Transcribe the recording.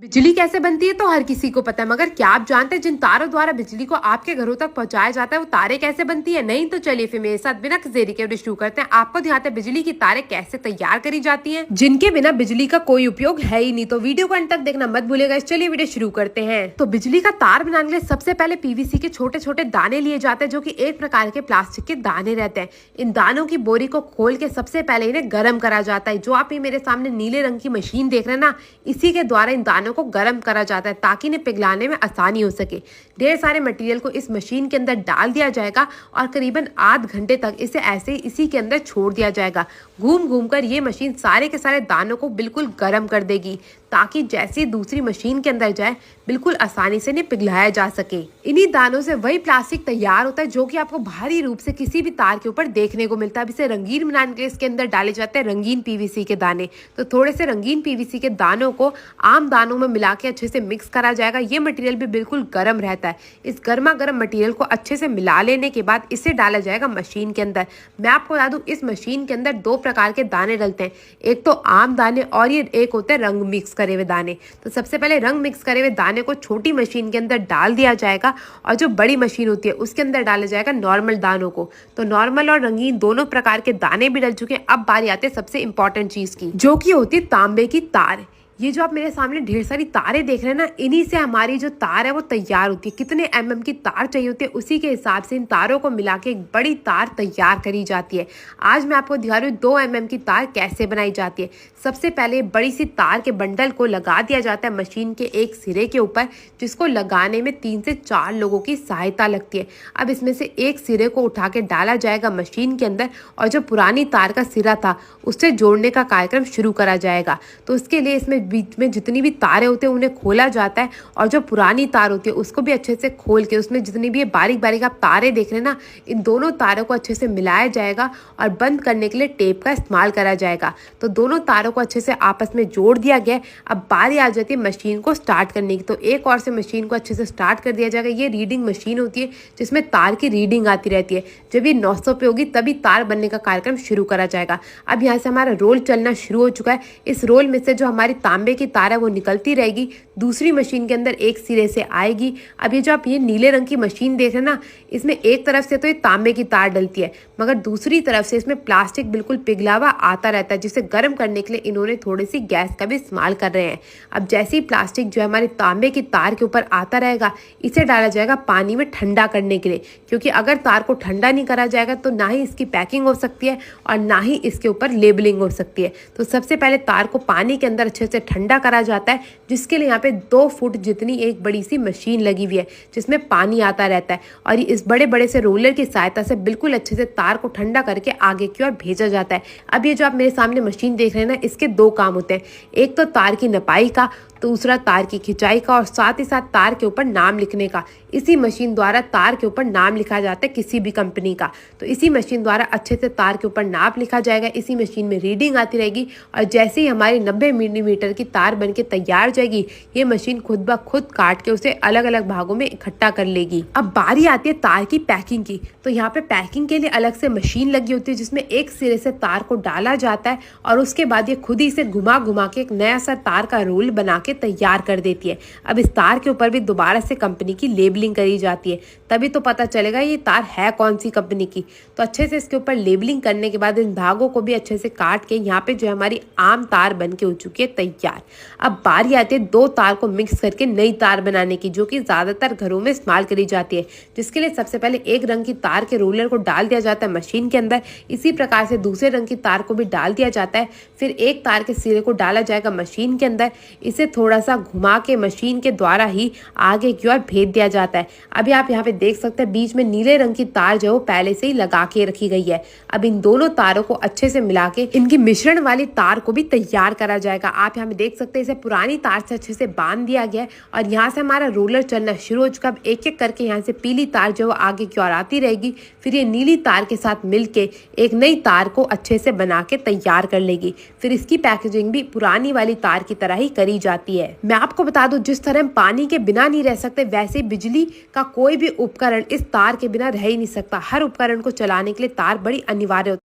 बिजली कैसे बनती है तो हर किसी को पता है, मगर क्या आप जानते हैं जिन तारों द्वारा बिजली को आपके घरों तक पहुंचाया जाता है वो तारें कैसे बनती है? नहीं तो चलिए फिर मेरे साथ बिना किसी देरी के शुरू करते हैं। आपको ध्यान है बिजली की तारें कैसे तैयार करी जाती हैं, जिनके बिना बिजली का कोई उपयोग है ही नहीं। तो वीडियो को अंत तक देखना मत भूलिएगा। चलिए वीडियो शुरू करते हैं। तो बिजली का तार बनाने के लिए सबसे पहले पीवीसी के छोटे छोटे दाने लिए जाते हैं, जो की एक प्रकार के प्लास्टिक के दाने रहते हैं। इन दानों की बोरी को खोल के सबसे पहले इन्हें गर्म करा जाता है। जो आप ये मेरे सामने नीले रंग की मशीन देख रहे हैं ना, इसी के द्वारा इन दानों को गर्म करा जाता है ताकि इन्हें पिघलाने में आसानी हो सके। ढेर सारे मटेरियल को इस मशीन के अंदर डाल दिया जाएगा और करीबन आध घंटे तक इसे ऐसे ही इसी के अंदर छोड़ दिया जाएगा। घूम घूम कर ये मशीन सारे के सारे दानों को बिल्कुल गर्म कर देगी, ताकि जैसी दूसरी मशीन के अंदर जाए बिल्कुल आसानी से इन्हें पिघलाया जा सके। इन्हीं दानों से वही प्लास्टिक तैयार होता है जो कि आपको बाहरी रूप से किसी भी तार के ऊपर देखने को मिलता है। अब इसे रंगीन बनाने के लिए इसके अंदर डाले जाते हैं रंगीन पीवीसी के दाने। तो थोड़े से रंगीन पीवीसी के दानों को आम दानों में मिला के अच्छे से मिक्स करा जाएगा। ये मटेरियल भी बिल्कुल गर्म रहता है। इस गर्मा गर्म मटेरियल को अच्छे से मिला लेने के बाद इसे डाला जाएगा मशीन के अंदर। मैं आपको बता दूं, इस मशीन के अंदर दो प्रकार के दाने डलते हैं, एक तो आम दाने और ये एक होते हैं रंग मिक्स करे हुए दाने। तो सबसे पहले रंग मिक्स करे हुए दाने को छोटी मशीन के अंदर डाल दिया जाएगा और जो बड़ी मशीन होती है उसके अंदर डाला जाएगा नॉर्मल दानों को। तो नॉर्मल और रंगीन दोनों प्रकार के दाने भी डल चुके हैं। अब बारी आती है सबसे इंपॉर्टेंट चीज की, जो की होती है तांबे की तार। ये जो आप मेरे सामने ढेर सारी तारें देख रहे हैं ना, इन्हीं से हमारी जो तार है वो तैयार होती है। कितने mm की तार चाहिए होती है उसी के हिसाब से इन तारों को मिला के एक बड़ी तार तैयार करी जाती है। आज मैं आपको दिखा रही हूँ 2 mm की तार कैसे बनाई जाती है। सबसे पहले बड़ी सी तार के बंडल को लगा दिया जाता है मशीन के एक सिरे के ऊपर, जिसको लगाने में 3 से 4 लोगों की सहायता लगती है। अब इसमें से एक सिरे को उठा के डाला जाएगा मशीन के अंदर और जो पुरानी तार का सिरा था उससे जोड़ने का कार्यक्रम शुरू करा जाएगा। तो उसके लिए इसमें बीच में जितनी भी तारें होती हैं उन्हें खोला जाता है और जो पुरानी तार होती है उसको भी अच्छे से खोल के उसमें जितनी भी बारीक बारीक आप तारें देख रहे हैं ना, इन दोनों तारों को अच्छे से मिलाया जाएगा और बंद करने के लिए टेप का इस्तेमाल करा जाएगा। तो दोनों तारों को अच्छे से आपस में जोड़ दिया गया। अब बारी आ जाती है मशीन को स्टार्ट करने की। तो एक और से मशीन को अच्छे से स्टार्ट कर दिया जाएगा। ये रीडिंग मशीन होती है जिसमें तार की रीडिंग आती रहती है। जब ये 900 पे होगी तभी तार बनने का कार्यक्रम शुरू करा जाएगा। अब यहाँ से हमारा रोल चलना शुरू हो चुका है। इस रोल में से जो हमारी तांबे की तार है वो निकलती रहेगी, दूसरी मशीन के अंदर एक सिरे से आएगी। अब ये जो आप ये नीले रंग की मशीन देख रहे हैं ना, इसमें एक तरफ से तो ये तांबे की तार डलती है, मगर दूसरी तरफ से इसमें प्लास्टिक बिल्कुल पिघला हुआ आता रहता है, जिसे गर्म करने के लिए इन्होंने थोड़ी सी गैस का भी इस्तेमाल कर रहे हैं। अब जैसे ही प्लास्टिक जो है हमारे तांबे की तार के ऊपर आता रहेगा, इसे डाला जाएगा पानी में ठंडा करने के लिए, क्योंकि अगर तार को ठंडा नहीं करा जाएगा तो ना ही इसकी पैकिंग हो सकती है और ना ही इसके ऊपर लेबलिंग हो सकती है। तो सबसे पहले तार को पानी के अंदर अच्छे से ठंडा करा जाता है, जिसके लिए यहाँ पे 2 फुट जितनी एक बड़ी सी मशीन लगी हुई है जिसमें पानी आता रहता है और इस बड़े बड़े से रोलर की सहायता से बिल्कुल अच्छे से तार को ठंडा करके आगे की ओर भेजा जाता है। अब ये जो आप मेरे सामने मशीन देख रहे हैं ना, इसके 2 काम होते हैं, एक तो तार की नपाई का, दूसरा तार की खिंचाई का और साथ ही साथ तार के ऊपर नाम लिखने का। इसी मशीन द्वारा तार के ऊपर नाम लिखा जाता है किसी भी कंपनी का। तो इसी मशीन द्वारा अच्छे से तार के ऊपर नाप लिखा जाएगा। इसी मशीन में रीडिंग आती रहेगी और जैसे ही हमारी 90 मिलीमीटर की तार बनके तैयार हो जाएगी, ये मशीन खुद ब खुद काट के उसे अलग अलग भागों में इकट्ठा कर लेगी। अब बारी आती है तार की पैकिंग की। तो यहाँ पे पैकिंग के लिए अलग से मशीन लगी होती है, जिसमें एक सिरे से तार को डाला जाता है और उसके बाद ये खुद ही से घुमा घुमा के एक नया सा तार का रोल बना के तैयार कर देती है। अब इस तार के ऊपर भी दोबारा से कंपनी की लेबलिंग करी जाती है, तभी तो पता चलेगा ये तार है कौन सी कंपनी की। तो अच्छे से इसके ऊपर लेबलिंग करने के बाद इन धागों को भी अच्छे से काट के यहाँ पे जो है हमारी आम तार बन के हो चुकी है तैयार। अब बारी आती है 2 तार को मिक्स करके नई तार बनाने की, जो कि ज्यादातर घरों में इस्तेमाल करी जाती है। जिसके लिए सबसे पहले एक रंग की तार के रोलर को डाल दिया जाता है मशीन के अंदर, इसी प्रकार से दूसरे रंग की तार को भी डाल दिया जाता है। फिर एक तार के सिरे को डाला जाएगा मशीन के अंदर, इसे थोड़ा सा घुमा के मशीन के द्वारा ही आगे की ओर भेज दिया जाता है। अभी आप यहाँ पे देख सकते हैं बीच में नीले रंग की तार जो पहले से ही लगा के रखी गई है। अब इन दोनों तारों को अच्छे से मिला के इनकी मिश्रण वाली तार को भी तैयार करा जाएगा। आप यहाँ पे देख सकते हैं इसे पुरानी तार से अच्छे से बांध दिया गया है और यहाँ से हमारा रोलर चलना शुरू हो चुका है। अब एक एक करके यहाँ से पीली तार जो आगे की ओर आती रहेगी, फिर ये नीली तार के साथ मिलके एक नई तार को अच्छे से बना के तैयार कर लेगी। फिर इसकी पैकेजिंग भी पुरानी वाली तार की तरह ही करी जाती है। मैं आपको बता दूं, जिस तरह हम पानी के बिना नहीं रह सकते, वैसे ही बिजली का कोई भी उपकरण इस तार के बिना रह ही नहीं सकता। हर उपकरण को चलाने के लिए तार बड़ी अनिवार्य होती है।